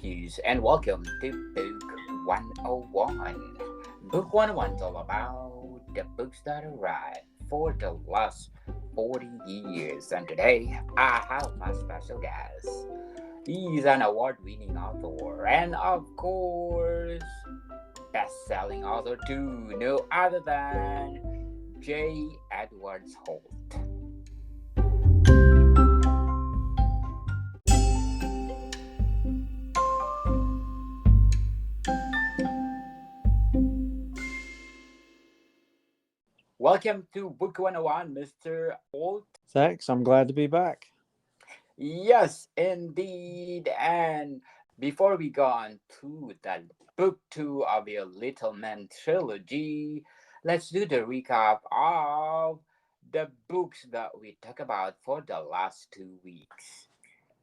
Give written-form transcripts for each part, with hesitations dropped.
yous, and welcome to Book 101. Book 101 is all about the books that arrived for the last 40 years. And today, I have my special guest. He's an award winning author, and of course, best selling author too, no other than J. Edwards Holt. Welcome to Book 101, Mr. Holt. Thanks. I'm glad to be back. Yes, indeed. And before we go on to the book two of your Little Men trilogy, let's do the recap of the books that we talked about for the last 2 weeks.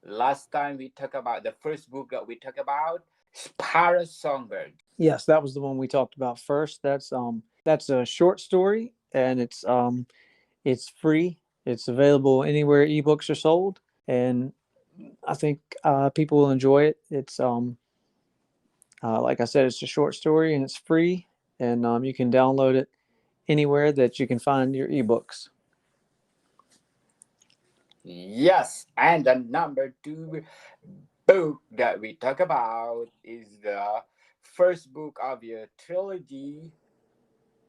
Last time we talked about the first book that we talked about, Sparrow Songbird. Yes, that was the one we talked about first. That's a short story, and it's free. It's available anywhere ebooks are sold, and I think people will enjoy it. It's like I said, it's a short story and it's free, and you can download it anywhere that you can find your ebooks. Yes, and the number two book that we talk about is the first book of your trilogy,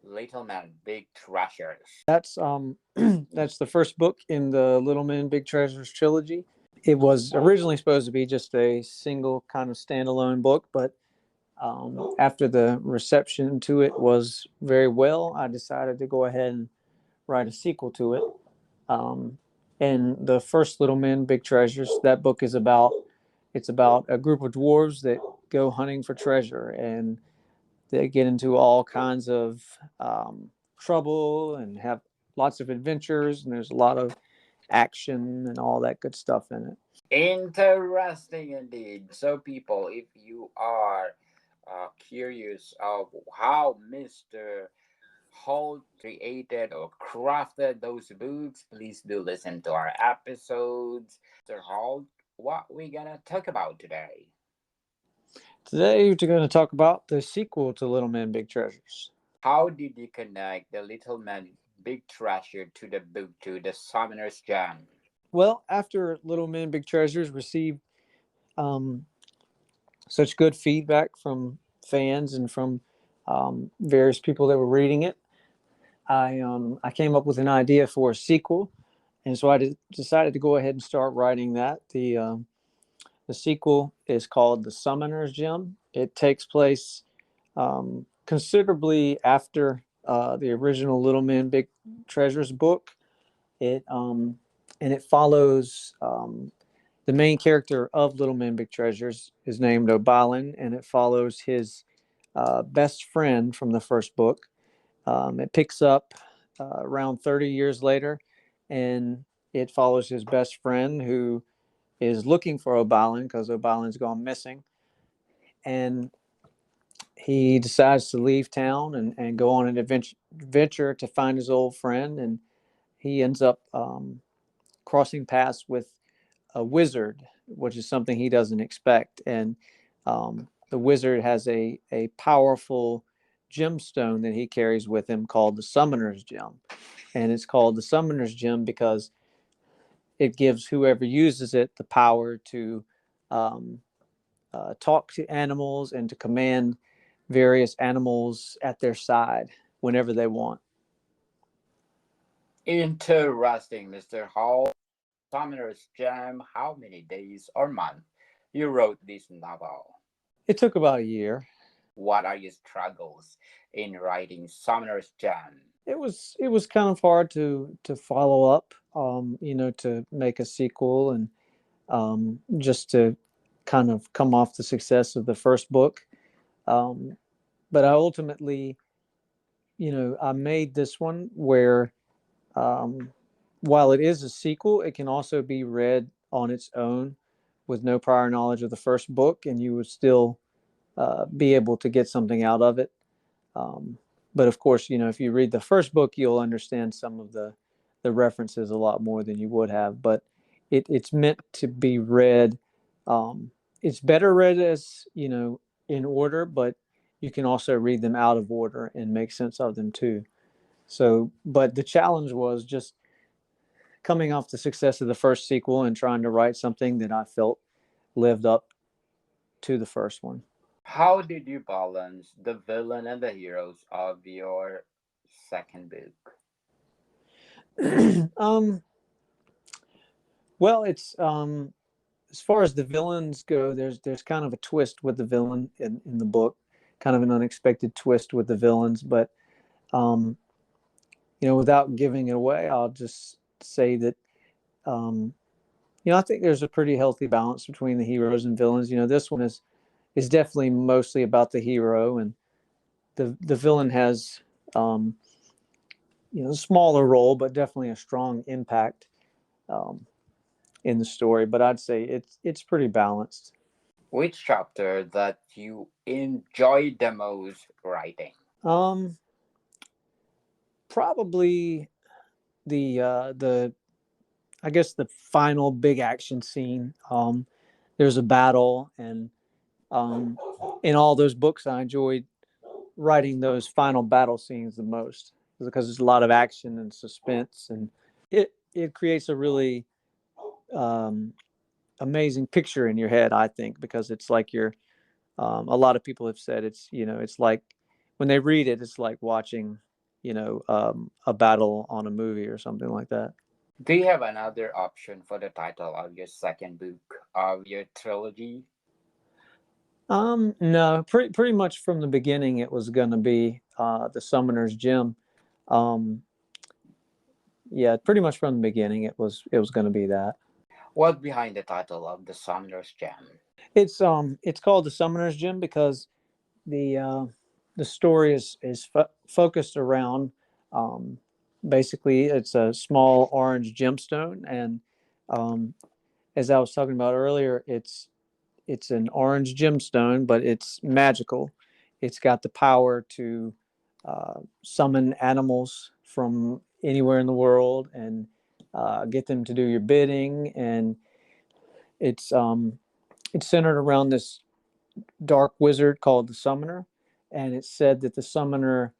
Little Men Big Treasures. That's that's the first book in the Little Men Big Treasures trilogy. It was originally supposed to be just a single kind of standalone book, but after the reception to it was very well, I decided to go ahead and write a sequel to it. Um, and the first Little Men Big Treasures, that book is about it's about a group of dwarves that go hunting for treasure, and they get into all kinds of trouble and have lots of adventures, and there's a lot of action and all that good stuff in it. Interesting indeed. So, people, if you are curious of how Mr. Holt created or crafted those books, please do listen to our episodes. Mr. Holt, what we gonna talk about today? Today, we're going to talk about the sequel to Little Men Big Treasures. How did you connect the Little Man Big Treasure to the book to the Summoner's Gem? Well, after Little Men Big Treasures received um, such good feedback from fans and from various people that were reading it, I came up with an idea for a sequel, and so decided to go ahead and start writing that. The sequel is called The Summoner's Gem. It takes place considerably after the original Little Men Big Treasures book. It follows the main character of Little Men Big Treasures is named O'Balin, and it follows his best friend from the first book. It picks up around 30 years later, and it follows his best friend who is looking for O'Balin because O'Balin's gone missing. And he decides to leave town and go on an adventure to find his old friend. And he ends up crossing paths with a wizard, which is something he doesn't expect. And the wizard has a powerful gemstone that he carries with him called the Summoner's Gem. And it's called the Summoner's Gem because it gives whoever uses it the power to um, talk to animals and to command various animals at their side whenever they want. Interesting, Mr. Hall. Summoner's Gem, how many days or month you wrote this novel? It took about a year. What are your struggles in writing Summoner's Gem? It was kind of hard to follow up, to make a sequel and just to kind of come off the success of the first book. Um, but I ultimately, I made this one where, um, while it is a sequel, it can also be read on its own with no prior knowledge of the first book, and you would still be able to get something out of it. Um, but of course, if you read the first book, you'll understand some of the references a lot more than you would have. But it's meant to be read um, it's better read as, in order, but you can also read them out of order and make sense of them too. So, but the challenge was just coming off the success of the first sequel and trying to write something that I felt lived up to the first one. How did you balance the villain and the heroes of your second book? um, well, it's as far as the villains go, there's kind of a twist with the villain in the book, kind of an unexpected twist with the villains. But um, without giving it away, I'll just say that um, I think there's a pretty healthy balance between the heroes and villains. This one is definitely mostly about the hero, and the villain has a smaller role, but definitely a strong impact um, in the story. But I'd say it's pretty balanced. Which chapter that you enjoyed the most writing? Um, Probably the I guess the final big action scene. There's a battle, and um, in all those books, I enjoyed writing those final battle scenes the most because there's a lot of action and suspense, and it creates a really um, amazing picture in your head. I think because it's like you're. A lot of people have said it's like when they read it, it's like watching a battle on a movie or something like that. Do you have another option for the title of your second book of your trilogy? No, pretty much from the beginning, it was going to be the Summoner's Gem. Um, yeah, pretty much from the beginning, it was going to be that. What behind the title of the Summoner's Gem? It's called the Summoner's Gem because the uh, the story is focused around um, basically it's a small orange gemstone, and um, as I was talking about earlier, it's an orange gemstone, but it's magical. It's got the power to summon animals from anywhere in the world and get them to do your bidding. And it's um, it's centered around this dark wizard called the Summoner, and it's said that the Summoner,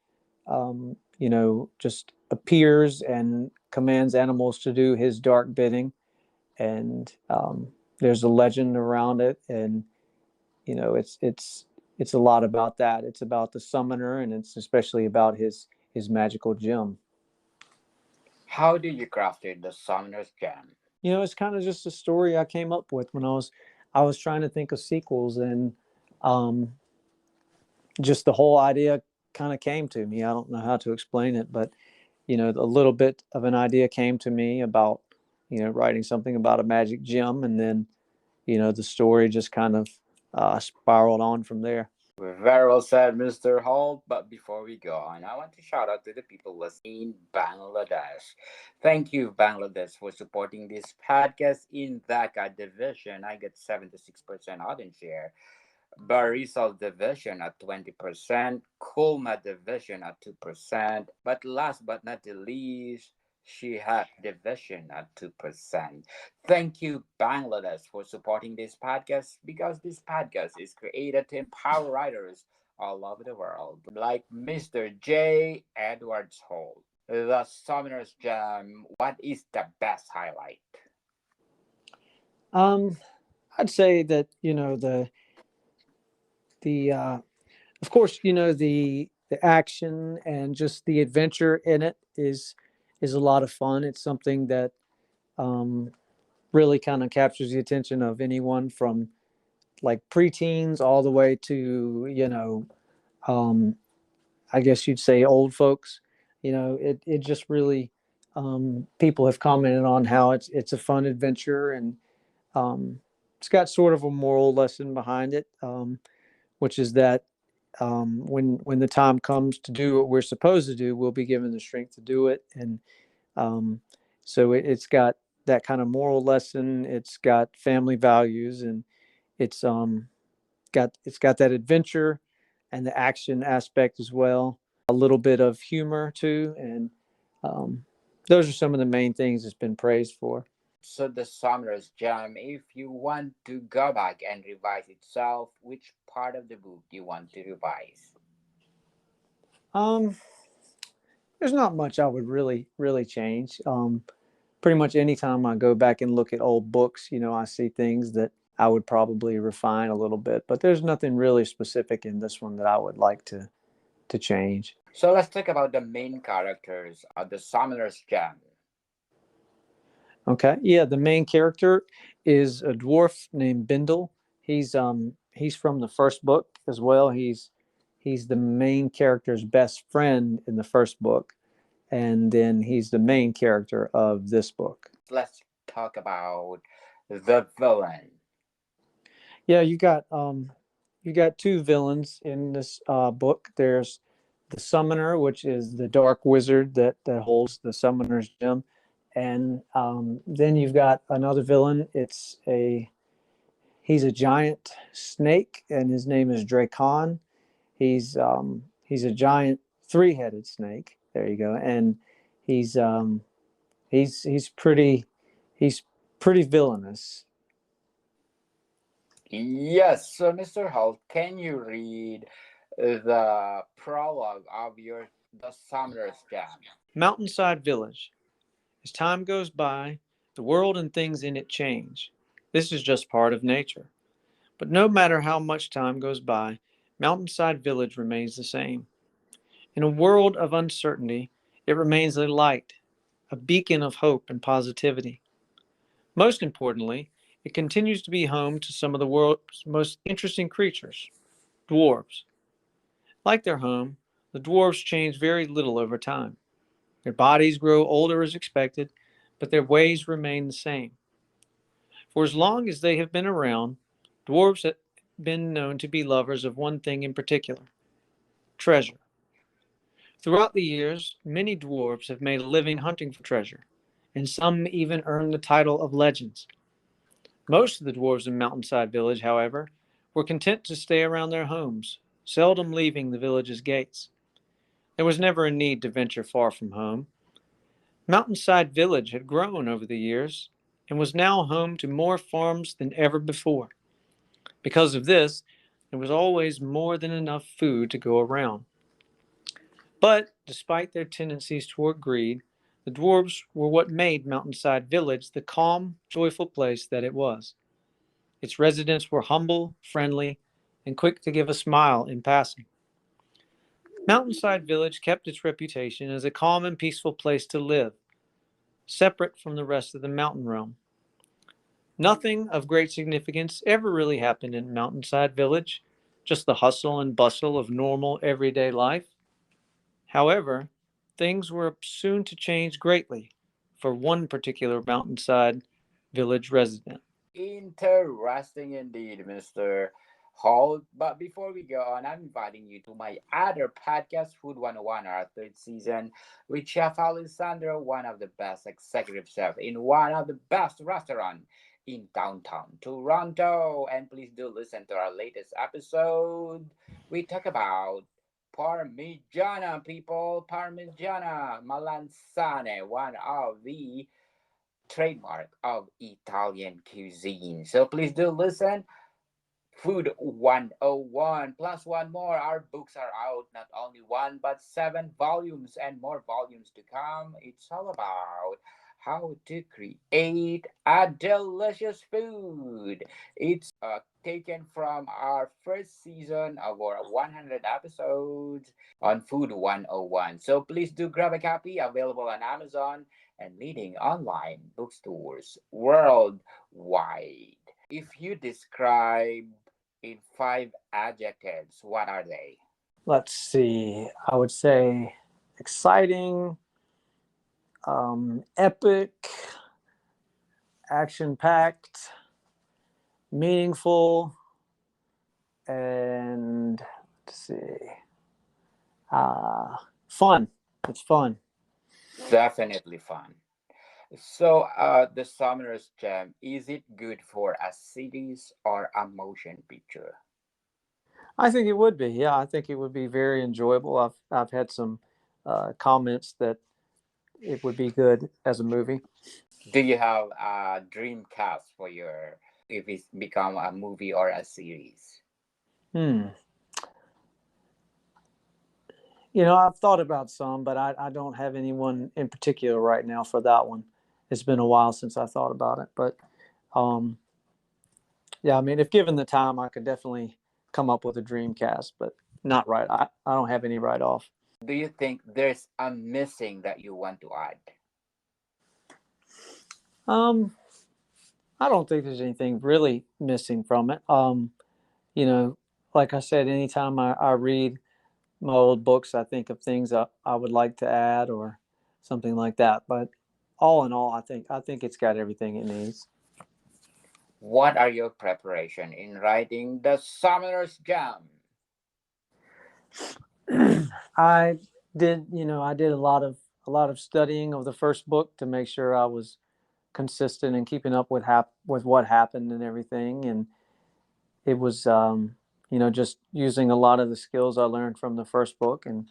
just appears and commands animals to do his dark bidding. And there's a legend around it, and it's a lot about that. It's about the Summoner, and it's especially about his magical gem. How do you crafted the Summoner's Gem? It's kind of just a story I came up with when I was trying to think of sequels, and um, just the whole idea kind of came to me. I don't know how to explain it, but a little bit of an idea came to me about writing something about a magic gem, and then the story just kind of spiraled on from there. Very well said, Mr. Holt. But before we go on, I want to shout out to the people listening in Bangladesh. Thank you, Bangladesh, for supporting this podcast in Dhaka division. I get 76% audience share. Barisal division at 20%, Kulma division at 2%, but last but not the least, Shihab division at 2%. Thank you, Bangladesh, for supporting this podcast because this podcast is created to empower writers all over the world, like Mr. J. Edwards Holt. The Summoner's Gem, what is the best highlight? Um, I'd say that the of course the action and just the adventure in it is a lot of fun. It's something that um, really kind of captures the attention of anyone from like preteens all the way to um, I guess you'd say old folks. It just really people have commented on how it's a fun adventure, and um, it's got sort of a moral lesson behind it, which is that when the time comes to do what we're supposed to do, we'll be given the strength to do it. And um, so it's got that kind of moral lesson. It's got family values, and it's got that adventure and the action aspect as well. A little bit of humor too, and um, those are some of the main things it's been praised for. So the Summer's Jam, if you want to go back and revise itself, which part of the book do you want to revise? Um, there's not much I would really change. Pretty much anytime I go back and look at old books, I see things that I would probably refine a little bit. But there's nothing really specific in this one that I would like to change. So let's talk about the main characters of the Summer's Jam. Okay. Yeah, the main character is a dwarf named Bindle. He's from the first book as well. He's the main character's best friend in the first book, and then he's the main character of this book. Let's talk about the villain. Yeah, you got two villains in this book. There's the Summoner, which is the dark wizard that holds the Summoner's gem, and then you've got another villain. He's a giant snake, and his name is Dracon. He's a giant three-headed snake. There you go, and he's um, he's he's pretty villainous. Yes, so Mr. Holt, can you read the prologue of your the Summer's Jam? Mountainside Village. As time goes by, the world and things in it change. This is just part of nature. But no matter how much time goes by, Mountainside Village remains the same. In a world of uncertainty, it remains a light, a beacon of hope and positivity. Most importantly, it continues to be home to some of the world's most interesting creatures, dwarves. Like their home, the dwarves change very little over time. Their bodies grow older as expected, but their ways remain the same. For as long as they have been around, dwarves have been known to be lovers of one thing in particular: treasure. Throughout the years, many dwarves have made a living hunting for treasure, and some even earned the title of legends. Most of the dwarves in Mountainside Village, however, were content to stay around their homes, seldom leaving the village's gates. There was never a need to venture far from home. Mountainside Village had grown over the years and was now home to more farms than ever before. Because of this, there was always more than enough food to go around. But despite their tendencies toward greed, the dwarves were what made Mountainside Village the calm, joyful place that it was. Its residents were humble, friendly, and quick to give a smile in passing. Mountainside Village kept its reputation as a calm and peaceful place to live, separate from the rest of the mountain realm. Nothing of great significance ever really happened in Mountainside Village, just the hustle and bustle of normal everyday life. However, things were soon to change greatly for one particular Mountainside Village resident. Interesting indeed, Mr. Holt. But before we go on, I'm inviting you to my other podcast, Food 101, our third season, with Chef Alessandro, one of the best executive chefs in one of the best restaurants in downtown Toronto. And please do listen to our latest episode. We talk about Parmigiana, people. Parmigiana Melanzane, one of the trademark of Italian cuisine. So please do listen. Food 101 plus one more. Our books are out, not only one but seven volumes and more volumes to come. It's all about how to create a delicious food. It's taken from our first season of our 100 episodes on Food 101. So please do grab a copy, available on Amazon and leading online bookstores worldwide. If you describe in five adjectives, what are they? Let's see. I would say exciting, epic, action packed, meaningful, and let's see, fun. It's fun. Definitely fun. So, the Summer's Jam, is it good for a series or a motion picture? I think it would be. Yeah, I think it would be very enjoyable. I've had some comments that it would be good as a movie. Do you have a dream cast for your if it's become a movie or a series? Hmm. I've thought about some, but I don't have anyone in particular right now for that one. It's been a while since I thought about it, but um, yeah, I mean, if given the time, I could definitely come up with a dream cast, but not right. I don't have any right off. Do you think there's a missing that you want to add? Um, I don't think there's anything really missing from it. You know, like I said, anytime I read my old books, I think of things I would like to add or something like that. But all in all, I think it's got everything it needs. What are your preparation in writing the Summoner's Jam? I I did a lot of studying of the first book to make sure I was consistent and keeping up with what happened and everything. And it was just using a lot of the skills I learned from the first book and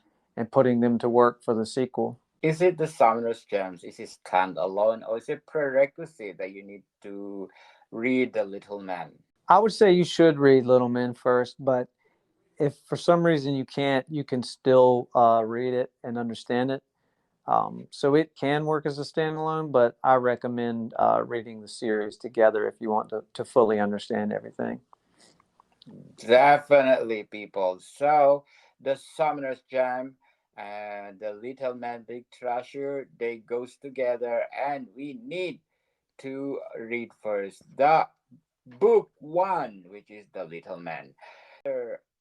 putting them to work for the sequel. Is it the Summoner's Gems? Is it standalone or is it prerequisite that you need to read The Little Man? I would say you should read Little Men first, but if for some reason you can't, you can still read it and understand it. So it can work as a standalone, but I recommend reading the series together if you want to fully understand everything. Definitely, people. So, the Summoner's Gem and the Little Man Big Treasure, they goes together, and we need to read first the book one, which is the Little Man.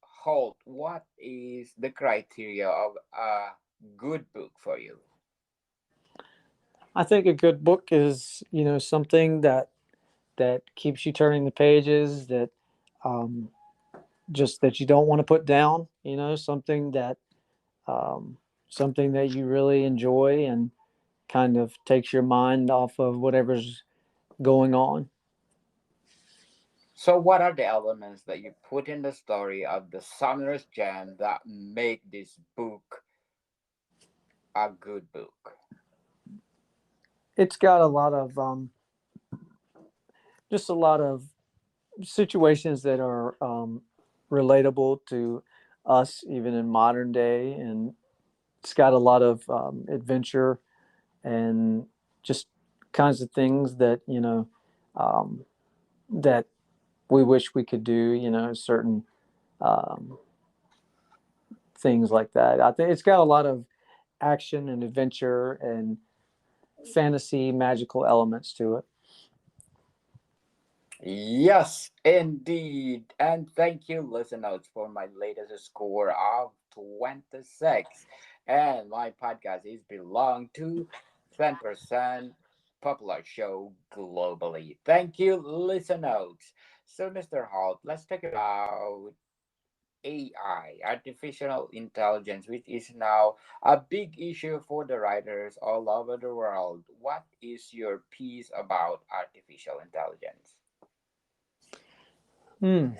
Holt, what is the criteria of a good book for you? I think a good book is something that keeps you turning the pages, that um, just that you don't want to put down. Um, something that you really enjoy and kind of takes your mind off of whatever's going on. So, what are the elements that you put in the story of the Summoner's Gem that make this book a good book? It's got a lot of just a lot of situations that are relatable to us even in modern day, and it's got a lot of adventure and just kinds of things that um, that we wish we could do, certain um, things like that. I think it's got a lot of action and adventure and fantasy magical elements to it. Yes, indeed. And thank you, listeners, for my latest score of 26. And my podcast is belong to 10% popular show globally. Thank you, listeners. So, Mr. Holt, let's talk about AI, artificial intelligence, which is now a big issue for the writers all over the world. What is your piece about artificial intelligence? Hmm.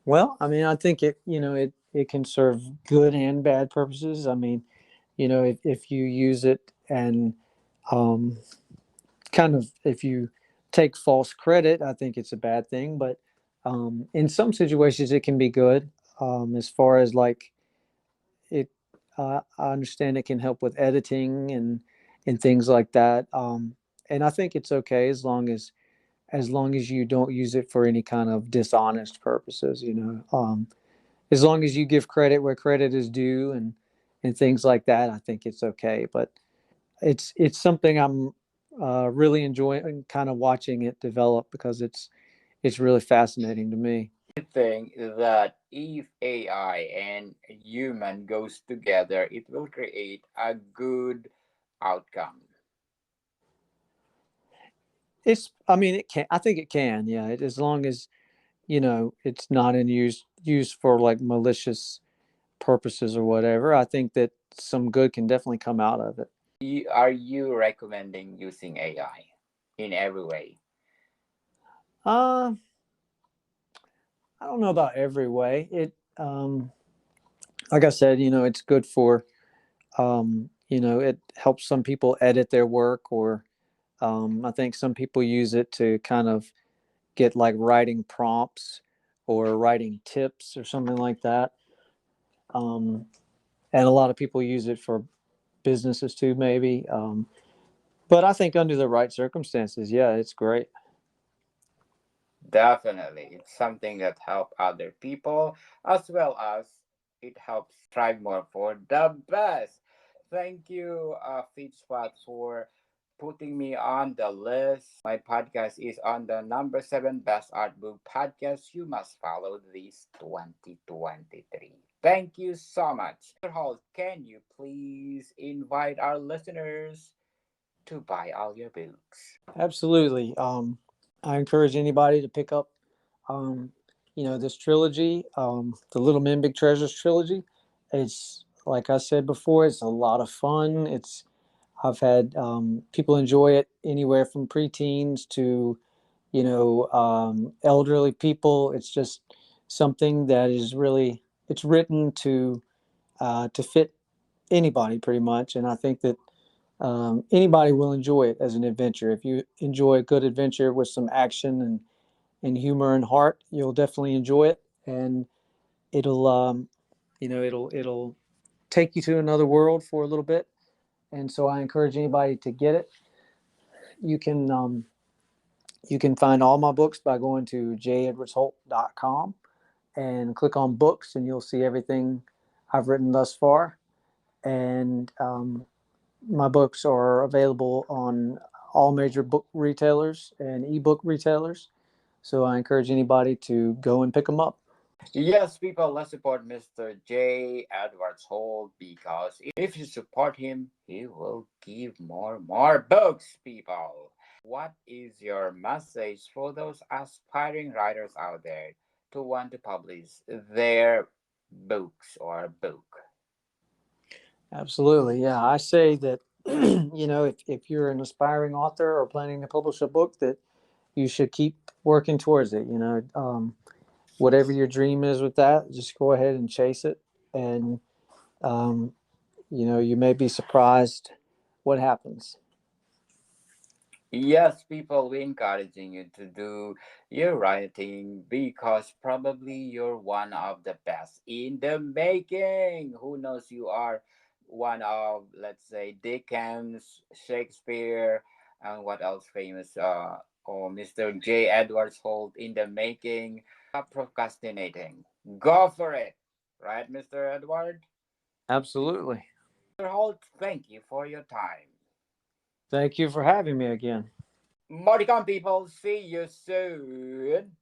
Well, I mean, I think it can serve good and bad purposes. I mean, if you use it and um, kind of if you take false credit, I think it's a bad thing. But in some situations, it can be good. As far as like it, I understand it can help with editing and things like that. And I think it's okay as long as you don't use it for any kind of dishonest purposes. As long as you give credit where credit is due and things like that, I think it's okay. But it's something I'm really enjoying kind of watching it develop because it's really fascinating to me. Think that if AI and human goes together, it will create a good outcome. I mean, it can. I think it can. Yeah, as long as it's not in used for like malicious purposes or whatever. I think that some good can definitely come out of it. Are you recommending using AI in every way? Uh, I don't know about every way. Like I said, it's good for it helps some people edit their work, or I think some people use it to kind of get like writing prompts or writing tips or something like that. Um, and a lot of people use it for businesses too, maybe. But I think under the right circumstances, yeah, it's great. Definitely. It's something that help other people as well as it helps strive more for the best. Thank you, Feedspot, for putting me on the list. My podcast is on the number 7 best art book podcast. You must follow this 2023. Thank you so much. Mr. Hall, can you please invite our listeners to buy all your books? Absolutely. I encourage anybody to pick up, um, this trilogy, the Little Men Big Treasures trilogy. It's like I said before, it's a lot of fun. I've had people enjoy it anywhere from preteens to, elderly people. It's just something that is really, it's written to fit anybody pretty much, and I think that anybody will enjoy it as an adventure. If you enjoy a good adventure with some action and humor and heart, you'll definitely enjoy it, and it'll it'll take you to another world for a little bit. And so I encourage anybody to get it. You can you can find all my books by going to jedwardsholt.com and click on books, and you'll see everything I've written thus far. And my books are available on all major book retailers and ebook retailers. So I encourage anybody to go and pick them up. Yes, people, let's support Mr. J. Edwards Holt because if you support him, he will give more books, people. What is your message for those aspiring writers out there to want to publish their books or book? Absolutely. Yeah. I say that, if you're an aspiring author or planning to publish a book, that you should keep working towards it. Whatever your dream is with that, just go ahead and chase it. And, um, you may be surprised what happens. Yes, people, we encouraging you to do your writing because probably you're one of the best in the making. Who knows, you are one of, let's say, Dickens, Shakespeare, and what else famous? Or Mr. J. Edwards Holt in the making. Stop procrastinating. Go for it, right, Mr. Edward? Absolutely. Mr. Holt, thank you for your time. Thank you for having me again. Modicon people, see you soon.